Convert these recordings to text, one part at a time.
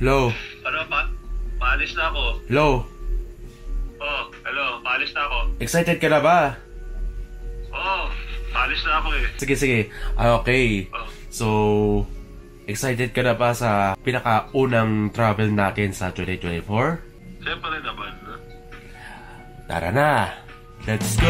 Hello? Ano paalis na ako. Hello? Oh, hello, paalis na ako. Excited ka na ba? Oh, paalis na ako eh. Sige. Okay. So, excited ka na ba sa pinakaunang travel natin sa 2024? Siyempre naman. Tara na! Let's go!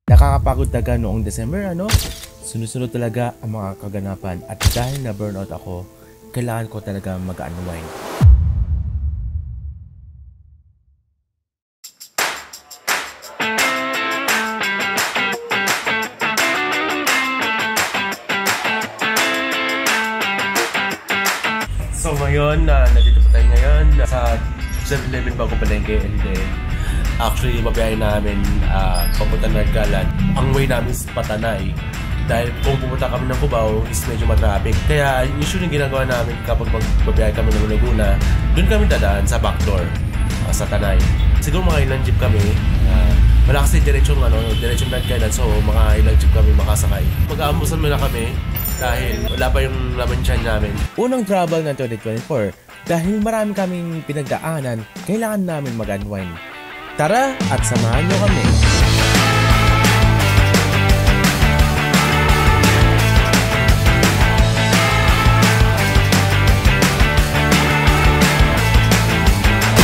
Nakakapagod talaga noong December, ano? Sunod-sunod talaga ang mga kaganapan at dahil na burnout ako, kailangan ko talaga mag-unwind. So ngayon, nandito po tayo ngayon sa 7-Eleven bago palengke and then actually babiyahin namin papunta ng Naggalan. Ang way namin is Patanay dahil kung pupunta kami ng Cubao is medyo matraffic. Kaya usually yung ginagawa namin kapag magbabiyahe kami ng Laguna, doon kami dadaan sa backdoor sa Tanay. Siguro mga ilang jeep kami. Wala kasi diretsong Naggalan, so mga ilang jeep kami makasakay. Mag-aamusan muna kami dahil wala pa yung laman dyan namin. Unang travel ng 2024 dahil marami kaming pinagdaanan, kailangan namin mag-unwind. Tara at samahan nyo kami!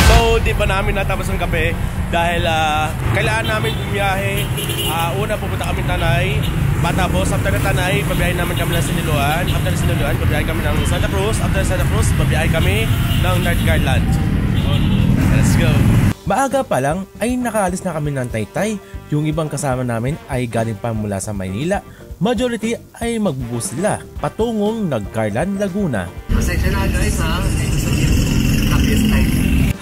So, di pa namin natapos ang kape dahil kailangan namin bumiyahe. Una pupunta kami Tanay. Matapos, after na Tanay, babiyahin namin kami ng Siniloan. After ng Siniloan, babiyahin kami ng Santa Cruz. After Santa Cruz, babiyahin kami ng Naggalan. Let's go! Maaga pa lang ay nakaalis na kami ng Taytay. Yung ibang kasama namin ay galing pa mula sa Maynila. Majority ay magbubus sila patungong Naggalan, Laguna. Pasensya na guys ha.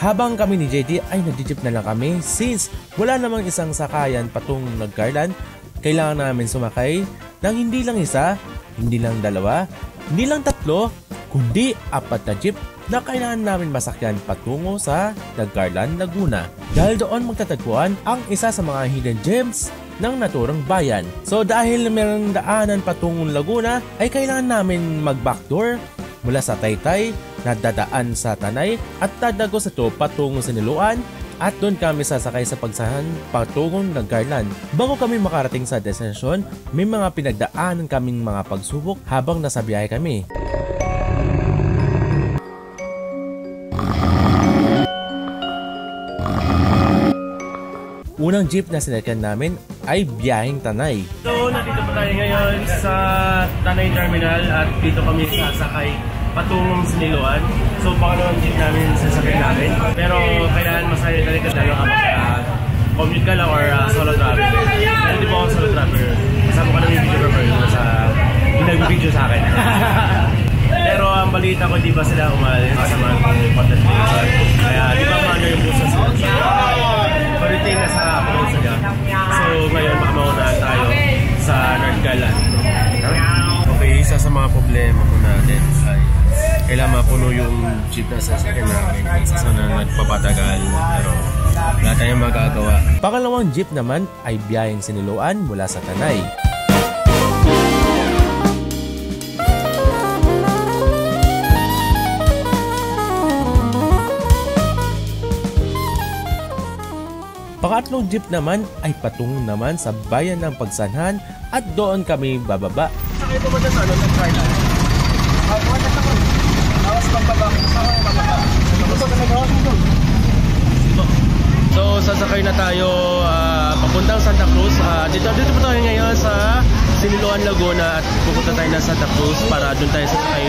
Habang kami ni JD ay nag-jeep na lang kami since wala namang isang sakayan patungong Naggalan. Kailangan namin sumakay ng hindi lang isa, hindi lang dalawa, hindi lang tatlo, kundi 4 na jeep na kailangan namin masakyan patungo sa Naggalan, Laguna. Dahil doon magtatagpuan ang isa sa mga hidden gems ng naturang bayan. So dahil meron daanan patungong Laguna, ay kailangan namin mag-backdoor mula sa Taytay, nadadaan sa Tanay at dadagos ito patungong sa Siniloan. At doon kami sasakay sa pagsahan patungong Naggalan. Bago kami makarating sa destinasyon, may mga pinagdaanan kaming mga pagsubok habang nasa biyahe kami. Unang jeep na sinakyan namin ay biyaheng Tanay. So, nandito po tayo ngayon sa Tanay Terminal at dito kami sasakay patungong Siniloan. So, pangalawang jeep namin sasakyan namin. Pero kailangan masaya talaga tayo kapag commute ka lang or solo travel. Pero di ba ako solo travel? Kasama ko lang yung videographer yung nag-video sa akin. Pero ang balita ko, di ba sila umalis kasama ng content creator. Kaya di ba maano yung busa sila. Pero ito yung nasa upload sila. So ngayon baka maunahan tayo sa Naggalan. Okay, isa sa mga problema ko natin ay kailangan mapuno yung jeep na sasakyan namin. Isa na nagpapatagal pero wala tayong magagawa. Pangalawang jeep naman ay biyaheng Siniloan mula sa Tanay. Pangatlong jeep naman ay patungo naman sa bayan ng Pagsanhan at doon kami bababa. Sakay ito ba dyan sa Naggalan? So sasakay na tayo papuntang Santa Cruz. Dito po tayo ngayon sa Siniloan, Laguna at pupunta tayo na Santa Cruz para doon tayo sasakay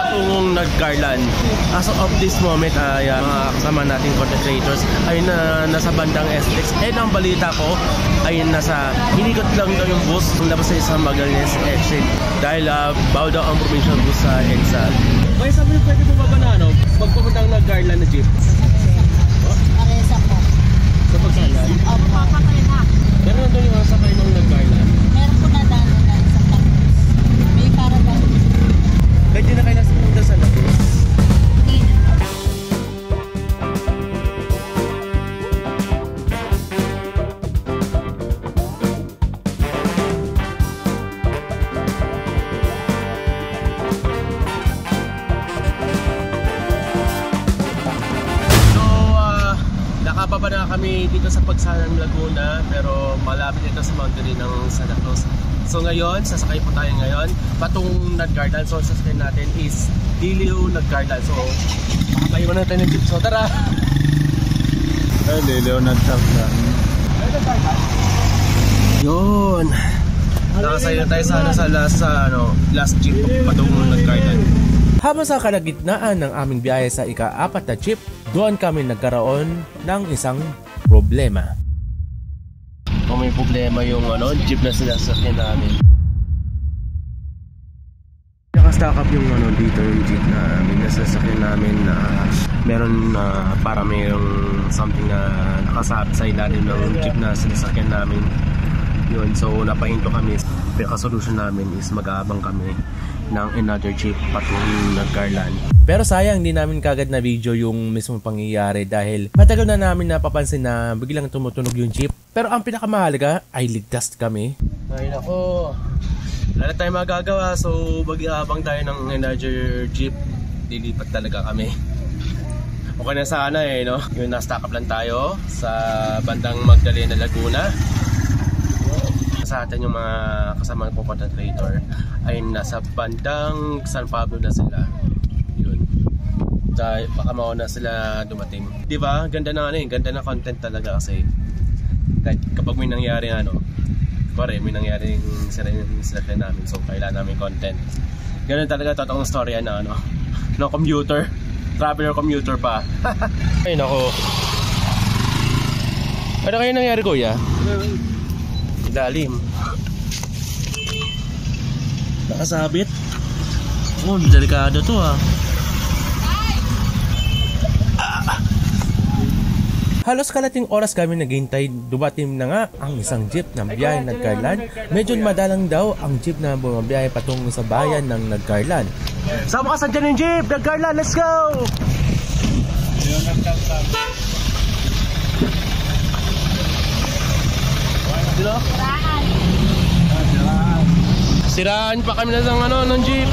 patungong Naggalan. As of this moment, mga kasama nating content creators ay nasa bandang SLEX. And ang balita ko ay hinikot lang daw yung bus labas sa isang Magallanes exit dahil baw daw ang provincial bus sa EDSA. Kaya sabi nyo pwede po ba ba na pagpupuntang Naggalan na jeep? Paresa po. Sa Pagsanhan? Opo, papakay na. Pero nandun yung sakay ng Naggalan? Meron po na dano na sa Tapos. May para ba? Kahit di na kayo nasa punta sa Tapos? Hindi na. ng Laguna, pero malapit ito sa boundary ng Santa Cruz. So ngayon, sasakay po tayo ngayon patungong Nagcarlan. So sasakay natin is Diliw Nagcarlan. So makakayo na natin ng jeep. So tara! Diliw Nagcarlan. Yun! Nakasayo tayo sa last jeep patungong Nagcarlan. Habang sa kalagitnaan ng aming biyahe sa ika-4 na jeep, doon kami nagkaroon ng isang problema. Kung may problema yung jeep na sinasakyan namin. Naka-stack up yung dito yung jeep na sinasakyan namin na meron para mayroong something na nakasabi sa ilalim ng jeep na sinasakyan namin. Yun, so napahinto kami. Pero ka-solution namin is mag-aabang kami ng another jeep patungong Nagcarlan. Pero sayang hindi namin kagad na video yung mismong pangyayari dahil matagal na namin napapansin na biglang tumutunog yung jeep. Pero ang pinakamahalaga ay ligtas kami. Ay nako, wala na tayo magagawa, so mag-aabang tayo ng another jeep. Dilipat talaga kami. Okay na sana no? Yung na-stack up lang tayo sa bandang Magdalena, Laguna. Sa atin yung mga kasamang content creator ay nasa bandang San Pablo na sila. Yun. Dahil baka mauna sila dumating. Diba? Ganda na ganda na content talaga kasi kahit kapag may nangyari pare, may nangyaring sila namin, so kailangan namin content. Ganun talaga totoong storya na no commuter, traveler commuter pa. Ay nako. Ano kayo nangyari, kuya? Lalim. Nakasabit. Oh, delikado to Halos kalating oras kami naghintay, dumating na nga ang isang jeep ng biyahe ng Nagcarlan. Medyo madalang daw ang jeep na bumabiyahe patungo sa bayan ng Nagcarlan. Sama ka sa dyan yung jeep! Nagcarlan, let's go! Siraan pa kami na ng jeep.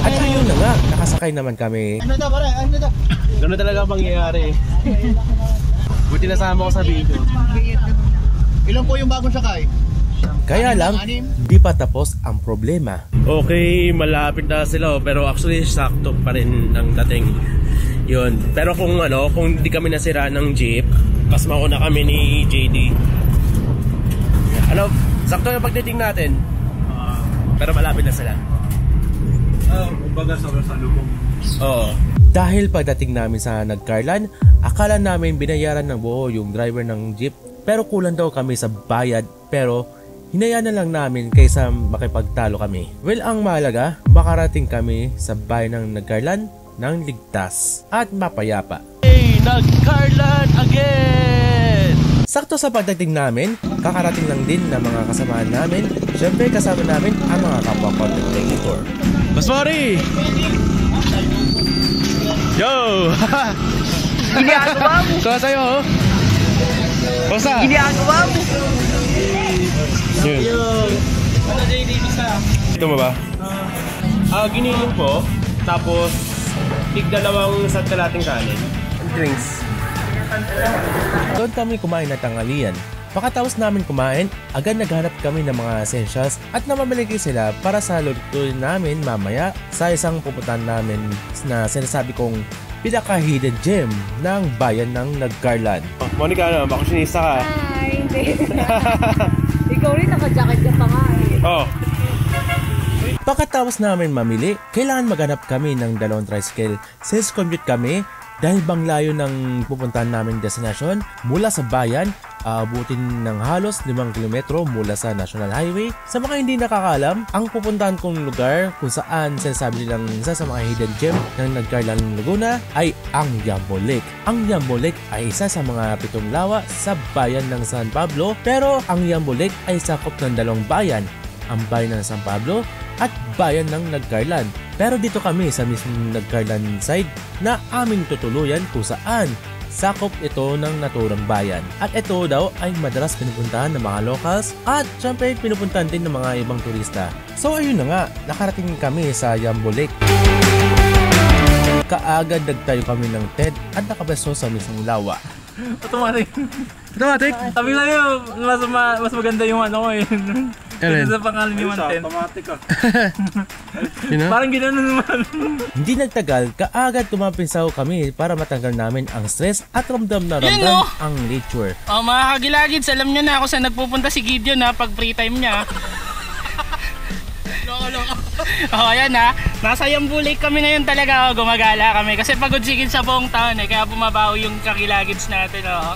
At ayun na nga, nakasakay naman kami. Ano to pare? Ano to? Ganun talaga ang pangyayari. Buti nasama ko sa video. Ilan po yung bagong sakay? Kaya lang, di pa tapos ang problema. Okay, malapit na sila pero actually sakto pa rin ang dating. Yun. Pero kung hindi kami nasira ng jeep, pas mauna kami ni JD. Sakto yung pagdating natin. Pero malapit na sila. Kumbaga sa lubong. Oo. Dahil pagdating namin sa Nagcarlan, akala namin binayaran ng buo yung driver ng jeep. Pero kulang daw kami sa bayad. Pero hinayaan na lang namin kaysa makipagtalo kami. Well, ang mahalaga, makarating kami sa bayan ng Nagcarlan ng ligtas at mapayapa. Hey, Nagcarlan again! Sakto sa pagdating namin, kakarating lang din ng mga kasamaan namin. Siyempre kasama namin ang mga kapwa content creator. Mas Mori! Yo! Ginagawa mo! Kaya sa'yo, Basta! Ginagawa mo! Yun. Ito mo ba? Giniling po. Tapos, tig-dalawang sa kalating kanin. Drinks. Doon kami kumain na tanghalian. Pagkatapos namin kumain, agad naghanap kami ng mga essentials at namamalagi sila para sa lutuin namin mamaya sa isang pupuntahan namin na sinasabi kong pinaka-hidden gem ng bayan ng Nagcarlan. Monica, bakasjonista ka? Ay, hindi. Ikaw rin, naka-jacket ka pa nga Oh. Pagkatapos namin mamili, kailangan maghanap kami ng dalawang tricycle since commute kami dahil bang layo ng pupuntahan namin destination mula sa bayan, abutin ng halos 5 kilometro mula sa National Highway. Sa mga hindi nakakaalam, ang pupuntahan kong lugar kung saan sinasabi nilang isa sa mga hidden gem ng Nagcarlan, Laguna ay ang Yambo Lake. Ang Yambo Lake ay isa sa mga 7 lawa sa bayan ng San Pablo, pero ang Yambo Lake ay sakop ng 2 bayan, ang bayan ng San Pablo at bayan ng Nagcarlan. Pero dito kami sa mismong Nagcarlan side na aming tutuluyan kung saan sakop ito ng naturang bayan. At ito daw ay madalas pinupuntahan ng mga locals at syempre pinupuntahan din ng mga ibang turista. So ayun na nga, nakarating kami sa Yambo Lake. Kaagad nagtayo kami ng tent at nakabeso sa mismong lawa. Automatic. Automatic? Sabi lang yun, mas maganda yung ano ko eh. Kailan? Sa pangalan ni 110. Automatic ah. Parang gano'n naman. Hindi nagtagal, kaagad tumapisaw kami para matanggal namin ang stress at ramdam na ramdam ang nature. Oh, mga kagilagids, alam nyo na ako saan nagpupunta si Gideon ha, pag free time niya. Oh, ayan ha. Nasa Yambo Lake kami ngayon talaga. Oh, gumagala kami. Kasi pagod sigid sa buong taon eh. Kaya bumabaho yung kagilagids natin. Oh.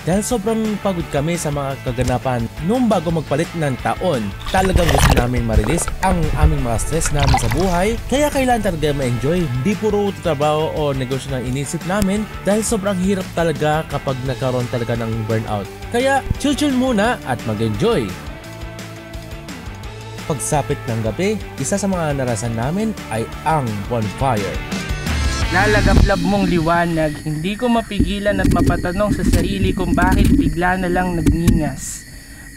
Dahil sobrang pagod kami sa mga kaganapan noong bago magpalit ng taon, talagang gusto namin ma-release ang aming mga stress namin sa buhay. Kaya kailangan talaga ma-enjoy. Hindi puro trabaho o negosyo na inisip namin dahil sobrang hirap talaga kapag nagkaroon talaga ng burnout. Kaya chill muna at mag-enjoy. Pagsapit ng gabi, isa sa mga narasan namin ay ang bonfire. Lalagablab mong liwanag, hindi ko mapigilan at mapatanong sa sarili kung bakit bigla na lang nagningas.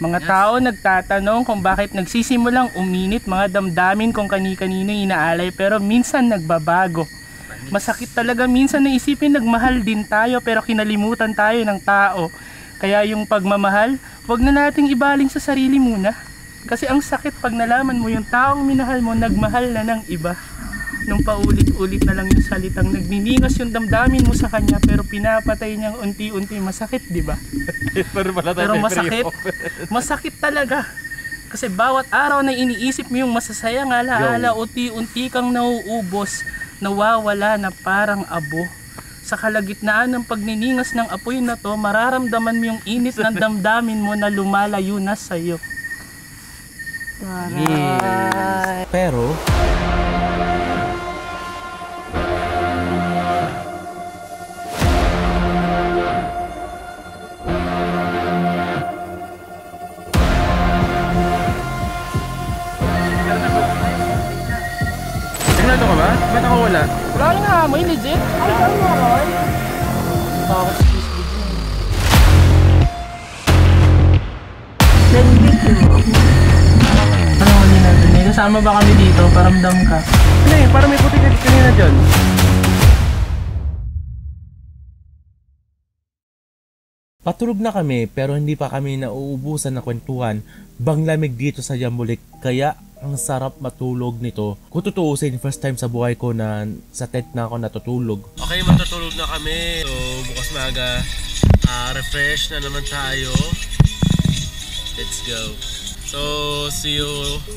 Mga tao nagtatanong kung bakit nagsisimulang uminit mga damdamin kung kani-kanino inaalay pero minsan nagbabago. Masakit talaga minsan na isipin nagmahal din tayo pero kinalimutan tayo ng tao. Kaya yung pagmamahal, wag na nating ibaling sa sarili muna. Kasi ang sakit pag nalaman mo yung taong minahal mo nagmahal na ng iba. Nung paulit-ulit na lang yung salitang nagniningas yung damdamin mo sa kanya pero pinapatay niyang unti-unti, masakit, di ba? Pero masakit talaga. Kasi bawat araw na iniisip mo yung masasayang alaala, unti-unti kang nauubos, nawawala na parang abo. Sa kalagitnaan ng pagniningas ng apoy na to, mararamdaman mo yung init ng damdamin mo na lumalayo na sa'yo. Yes. Pero Sigurado ka ba? Ba't ako wala? Wala rin nga, may legit. Ay, ano nga ron? Bakit sa Facebook yun? Ano huli natin eh? Kasama ba kami dito? Paramdam ka. Ano eh, parang may puti kanina dyan. patulog na kami pero hindi pa kami nauubusan ng kwentuhan. Banglamig dito sa Yambo Lake kaya ang sarap matulog nito. Kung tutuusin, first time sa buhay ko na sa tent na ako natutulog. Okay, matutulog na kami. So, bukas maaga, refresh na naman tayo. Let's go. So, see you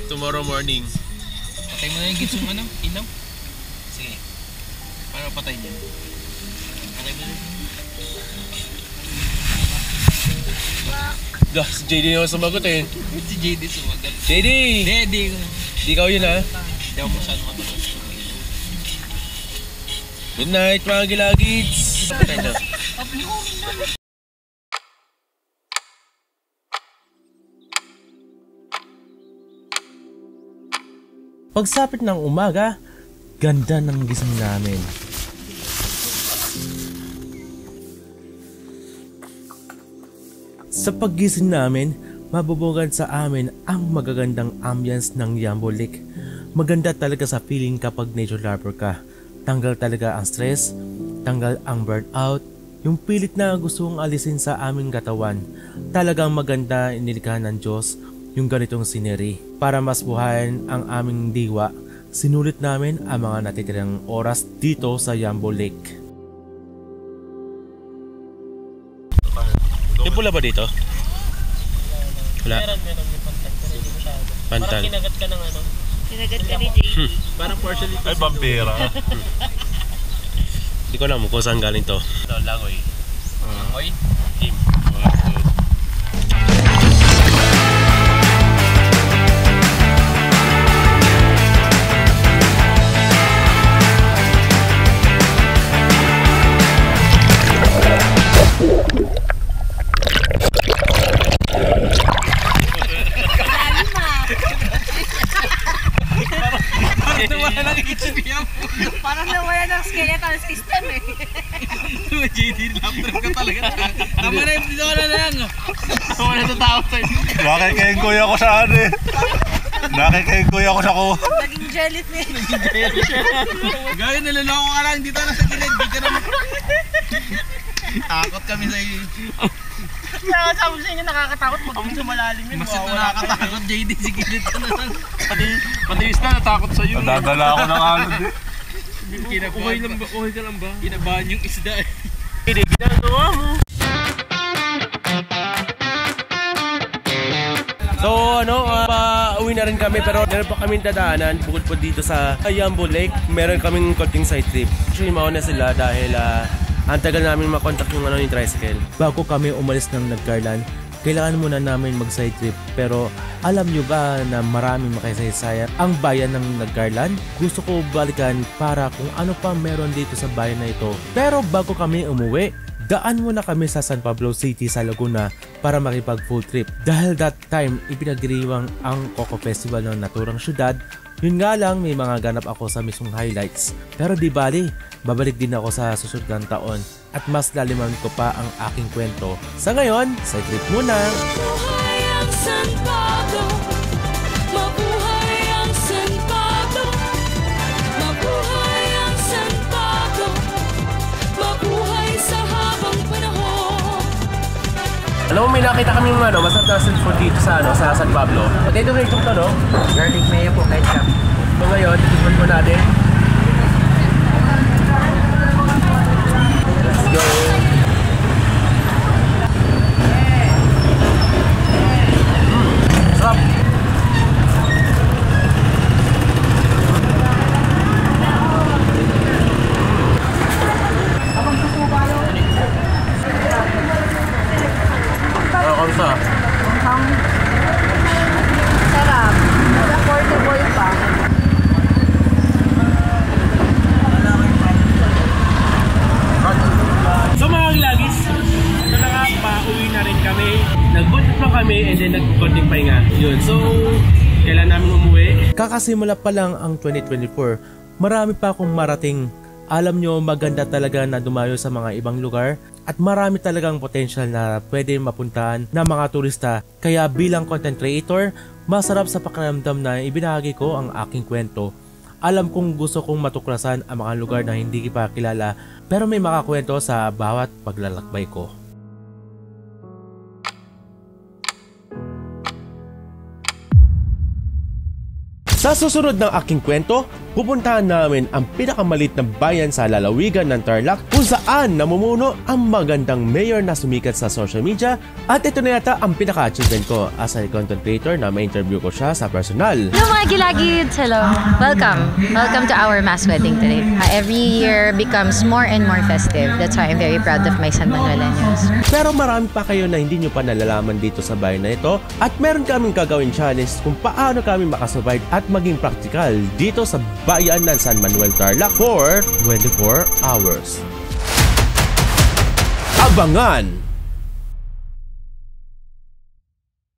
tomorrow morning. Patay mo na yung gitsong ano? Ilaw? Sige. Para patay niya. Patay mo na. Si JD naman sumagot eh. Si JD sumagot. JD! Hindi. Di ikaw yun ha? Hindi ako masyadong matulog. Good night mga gilagids! Patay na. Pagsapit ng umaga, ganda ng gising namin. Sa paggising namin, mabubugan sa amin ang magagandang ambience ng Yambo Lake. Maganda talaga sa feeling kapag nature lover ka. Tanggal talaga ang stress, tanggal ang burnout, yung pilit na gustong alisin sa aming katawan. Talagang maganda inilikha ng Diyos yung ganitong scenery. Para mas buhayin ang aming diwa, sinulit namin ang mga natitirang oras dito sa Yambo Lake. Yung pula ba dito? Wala. Meron may pantal. Pero hindi masyado. Pantal. Parang kinagat ka ng ano. Kinagat ka ni JD. Parang partially. Ay, vampira. Hindi ko alam kung saan galing to. Ito, Langoy. Langoy? Kim. Parang nawala ng skeletal system eh. JD, laptop ka talaga. Tama na yung dito ka na lang. Tama na sa tao sa'yo. Nakikengkoy ako sa ano eh. Nakikengkoy ako sa ko. Naging jellyfish. Gaya, niloloko ka lang dito na sa gilid. Di ka naman. Takot kami sa'yo. Kaya sabi sa inyo nakakatakot mag-uwi sa malalim yun. Mas ito nakakatakot, JD. Sige dito na lang. Pati isda natakot sa'yo. Nadadala ako ng alod eh. Okay ka lang ba? Kinabahan yung isda eh. Hindi, ginagawa mo. So pauwi na rin kami pero meron pa kaming dadaanan bukod po dito sa Ayambo Lake. Meron kaming konting side trip. Actually mauna sila dahil ang tagal namin makontak yung yung tricycle. Bago kami umalis ng Nagcarlan, kailangan muna namin mag side trip. Pero alam nyo ba na maraming makasaysaya ang bayan ng Nagcarlan? Gusto ko balikan para kung ano pa meron dito sa bayan na ito. Pero bago kami umuwi, daan muna kami sa San Pablo City sa Laguna para makipag full trip. Dahil that time, ipinagdiriwang ang Coco Festival ng naturang syudad. Yun nga lang, may mga ganap ako sa mismong highlights. Pero di bali, babalik din ako sa susunod ng taon at mas laliman ko pa ang aking kwento. Sa ngayon, side trip muna! Mabuhay ang San Pablo, mabuhay ang San Pablo, mabuhay ang San Pablo, mabuhay sa habang panahon. Alam mo, may nakita kami masarap na street food dito sa San Pablo. Potato cake to, no? Garlic mayo po, ketchup. So ngayon, tikman po natin. Let's go! Sarap! Kamusta? Sarap. Affordable pa. So mga lagis, ito na nga, pauwi na rin kami. Nag-budget pa kami and then nag-konting pahinga. Yun, so kailan namin umuwi? Kakasimula pa lang ang 2024. Marami pa akong marating. Alam nyo, maganda talaga na dumayo sa mga ibang lugar at marami talagang potential na pwede mapuntahan ng mga turista. Kaya bilang content creator, masarap sa pakiramdam na ibinahagi ko ang aking kwento. Alam kong gusto kong matuklasan ang mga lugar na hindi pa kilala pero may makakwento sa bawat paglalakbay ko. Sa susunod ng aking kwento, pupuntahan namin ang pinakamalit na bayan sa lalawigan ng Tarlac kung saan namumuno ang magandang mayor na sumikat sa social media at ito na yata ang pinaka-achievement ko as a content creator na ma-interview ko siya sa personal. Hello mga gilagids! Hello! Welcome! Welcome to our mass wedding today. Every year becomes more and more festive. That's why I'm very proud of my San Manueleños. Pero marami pa kayo na hindi nyo pa nalalaman dito sa bayan na ito at meron kaming gagawin challenge kung paano kami makasurvive at maging practical dito sa bayan ng San Manuel Tarlac for 24 hours. Abangan!